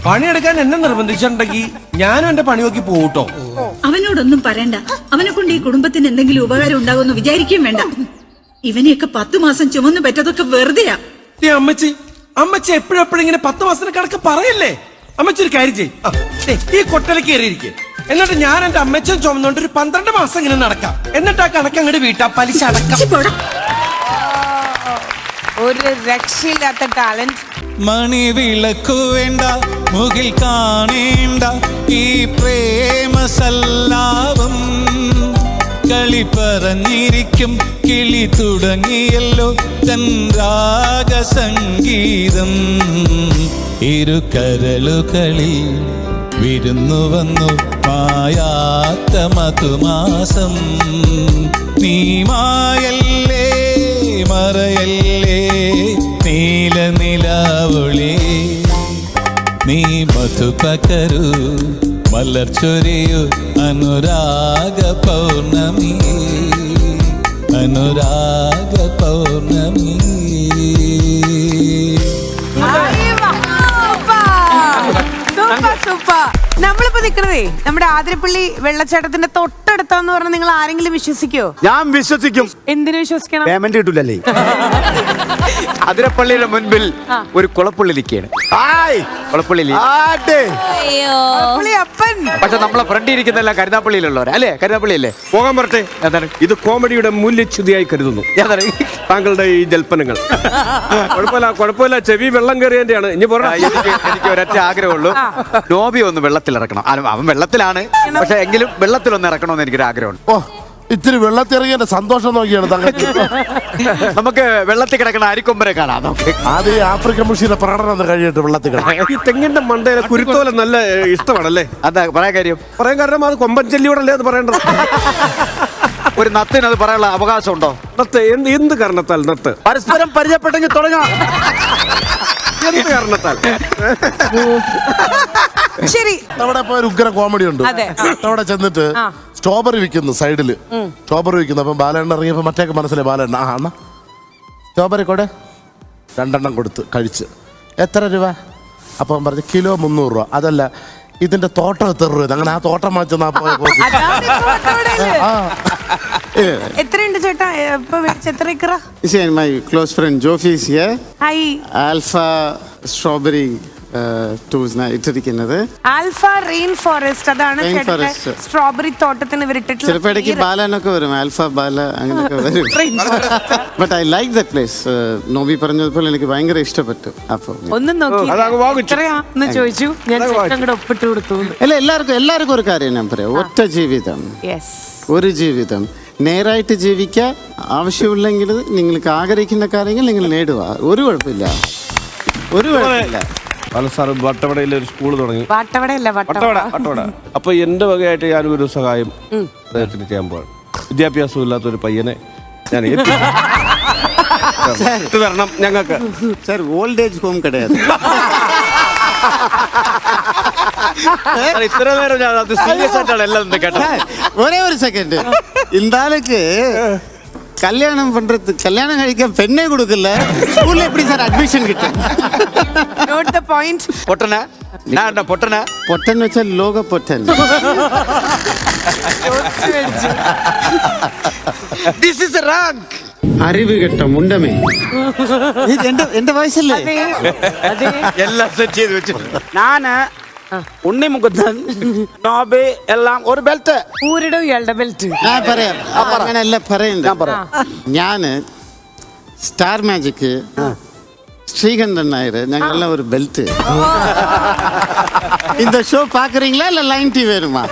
പണിയെടുക്കാൻ എന്നെ നിർബന്ധിച്ചിട്ടുണ്ടെങ്കിൽ ഞാനും എന്റെ പണി നോക്കി പോട്ടോ. അവനോടൊന്നും പറയണ്ട. അവനെ കൊണ്ട് ഈ കുടുംബത്തിന് എന്തെങ്കിലും ഉപകാരം ഉണ്ടാകുമെന്ന് വിചാരിക്കുകയും വേണ്ട. ഇവനെയൊക്കെ 10 മാസം ചുമന്നു പറ്റതൊക്കെ വെറുതെയാ. അമ്മച്ചി എപ്പോഴെപ്പോഴും ഇങ്ങനെ 10 മാസത്തിന് കണക്ക് പറയല്ലേ. അമ്മച്ചി ഒരു കാര്യം ചെയ്യും, ഈ കൊട്ടലേക്ക് കയറിയിരിക്കും. എന്നിട്ട് ഞാൻ എന്റെ അമ്മച്ചൻ ചുമന്നുകൊണ്ട് ഒരു 12 മാസം ഇങ്ങനെ നടക്കാം. എന്നിട്ട് ആ കണക്ക് അങ്ങോട്ട് വീട്ടാ പലിശ അടക്കാം. ഒരു രക്ഷയില്ലാത്ത ടാലന്റ്. മണി വിളക്കു വേണ്ട, മുകിൽ കാണേണ്ട, ഈ പ്രേമ സല്ലാപം കളി പറഞ്ഞിരിക്കും. കിളി തുടങ്ങിയല്ലോ തൻ രാഗസംഗീതം. ഇരു കരളുകളിൽ വിരുന്നു വന്നു മായാത്ത മധുമാസം. നീ മായല്ലേ മറയല്ലേ നീല നിലാവൊളി. നീ മധുപകരു മലർ ചൊരിയു അനുരാഗ പൗർണമി, അനുരാഗ പൗർണമി. നമ്മളിപ്പോ നിക്കണതേ നമ്മുടെ ആതിരപ്പള്ളി വെള്ളച്ചാട്ടത്തിന്റെ തൊട്ടടുത്താന്ന് പറഞ്ഞാൽ നിങ്ങൾ ആരെങ്കിലും വിശ്വസിക്കോ? ഞാൻ വിശ്വസിക്കും. എന്തിനു വിശ്വസിക്കണം? പേയ്മെന്റ് കിട്ടൂലല്ലേ. അതിരപ്പള്ളിയുടെ മുൻപിൽ ഒരു കുളപ്പുള്ളി നിൽക്കുകയാണ്. പക്ഷെ നമ്മളെ ഫ്രണ്ട് ഇരിക്കുന്നല്ല കരുനാപ്പള്ളിയിലുള്ളവരാ അല്ലേ? കരുനാപ്പള്ളിയല്ലേ? പോകാൻ പറട്ടെ. എന്താണ് ഇത്? കോമഡിയുടെ മൂല്യച്യുതിയായി കരുതുന്നു താങ്കളുടെ ഈ ജൽപ്പനങ്ങൾ. കുഴപ്പമില്ല, ചെവി വെള്ളം കയറിയതിന്റെയാണ്. ഇനി എനിക്ക് ഒരൊറ്റ ആഗ്രഹമുള്ളൂ, നോബി ഒന്ന് വെള്ളത്തിലിറക്കണം. അവൻ വെള്ളത്തിലാണ്, പക്ഷെ എങ്കിലും വെള്ളത്തിലൊന്ന് ഇറക്കണമെന്ന് എനിക്കൊരു ആഗ്രഹമുണ്ട്. ഓ, ഇത്തിരി വെള്ളത്തിറങ്ങിയ സന്തോഷം നോക്കിയാണ് നമുക്ക് വെള്ളത്തിൽ കിടക്കണ അരിക്കൊമ്പരെ കാണാം. അത് ആഫ്രിക്കൻ മുഷിയുടെ പ്രകടനം കഴിയട്ടെ. വെള്ളത്തിൽ ഈ തെങ്ങിന്റെ മണ്ടയിലെ കുരുത്തോല നല്ല ഇഷ്ടമാണല്ലേ? അതാ പറയാൻ കാരണം അത് കൊമ്പൻ ചെല്ലിയോടല്ലേ അത് പറയേണ്ടത്. ഒരു നത്തിന് അത് പറയാനുള്ള അവകാശമുണ്ടോ? നത്ത് എന്ത് കാരണത്താൽ? നത്ത് പരസ്പരം പരിചയപ്പെട്ടെങ്കിൽ തുടങ്ങാം. എന്ത് കാരണത്താൽ? ശരി, അവിടെ പോയ ഒരു ഉഗ്ര കോമഡി ഉണ്ട്. അവിടെ ചെന്നിട്ട് സ്ട്രോബെറി വിൽക്കുന്നു സൈഡില്. സ്ട്രോബെറി വിൽക്കുന്നു. അപ്പം ബാലണ്ണ ഇറങ്ങിയപ്പോ മറ്റേക്ക് മനസ്സിലായി. ബാലണ്ണ അണ്ണ സ്ട്രോബെറി കൂടെ 2 എണ്ണം കൊടുത്ത് കഴിച്ച്. എത്ര രൂപ? അപ്പം പറഞ്ഞു കിലോ 300 രൂപ. അതല്ല, ഇതിന്റെ തോട്ടം എത്ര രൂപ? അങ്ങനെ ആ തോട്ടം വാങ്ങിച്ചെന്നാ എത്രയുണ്ട് ചേട്ടാ? എത്ര ഏക്കറ? My close friend Jofi is here. Hi. Alpha strawberry ഇട്ടിരിക്കുന്നത്. ആൽഫ റെയിൻ ഫോറസ്റ്റ്, അതാണ് സ്ട്രോബെറി തോട്ടത്തിന് ചിലപ്പോഴേക്ക് ബാലനൊക്കെ വരും. ആൽഫ ബാല അങ്ങനെയൊക്കെ വരും. But I like that place. Noby പറഞ്ഞതുപോലെ എനിക്ക് ഭയങ്കര ഇഷ്ടപ്പെട്ടു. അപ്പൊ ഒന്നും നോക്കി ചോദിച്ചു, ഞാൻ ഒപ്പിട്ട് കൊടുത്തു. അല്ല, എല്ലാവർക്കും ഒരു കാര്യം ഞാൻ പറയാം. ഒറ്റ ജീവിതം, ഒരു ജീവിതം നേരായിട്ട് ജീവിക്കാൻ ആവശ്യമില്ലെങ്കിൽ നിങ്ങൾക്ക് ആഗ്രഹിക്കുന്ന കാര്യങ്ങൾ നിങ്ങൾ നേടുക. ഒരു കുഴപ്പമില്ല. സാറ് വട്ടവടയിൽ ഒരു സ്കൂൾ തുടങ്ങി. വട്ടവട. അപ്പൊ എന്റെ വകയായിട്ട് ഞാനൊരു സഹായം അദ്ദേഹത്തിന് ചെയ്യാൻ പോവാണ്. വിദ്യാഭ്യാസം ഇല്ലാത്തൊരു പയ്യനെ ഞാൻ തരണം ഞങ്ങൾക്ക്. സാർ, ഓൾഡ് ഏജ് ഹോം കിടയാ. ഇത്ര നേരം ഞാൻ അത് സീരിയസ് ആയിട്ടാണ് എല്ലാം കേട്ടത്. ഒരേ ഒരു സെക്കൻഡ്. ഇന്താലക്ക് கல்யாணம் കഴിക്കാൻ പെണ്ണെ കൊടുക്കില്ല. സ്കൂളിൽ எப்படி സാർ അഡ്മിഷൻ കിട്ടും? Not the point. പൊട്ടൻ വെച്ചാൽ ലോക പൊട്ടൻ. This is rank. അറിവ് കെട്ട മുണ്ടമേ. എന്റെ വയസ്സല്ലേ? എല്ലാം സെറ്റ് ചെയ്ത് വെച്ചിട്ടുണ്ട്. ഞാന് ഉണ്ണിമുകുന്ദൻ, നോബി എല്ലാം ഒരു ബെൽറ്റ്. ഊരിടും ഇയാളുടെ ബെൽറ്റ്. പറയാം, അങ്ങനെയല്ല പറയണ്ട. ഞാന് സ്റ്റാർ മാജിക് ஸ்ரீகண்டன் நாயர் ഞങ്ങളെല്ലാം ഒരു ബെൽറ്റ്. இந்த ஷோ பாக்குறீங்களா இல்ல லைன் டீ வேணுமா?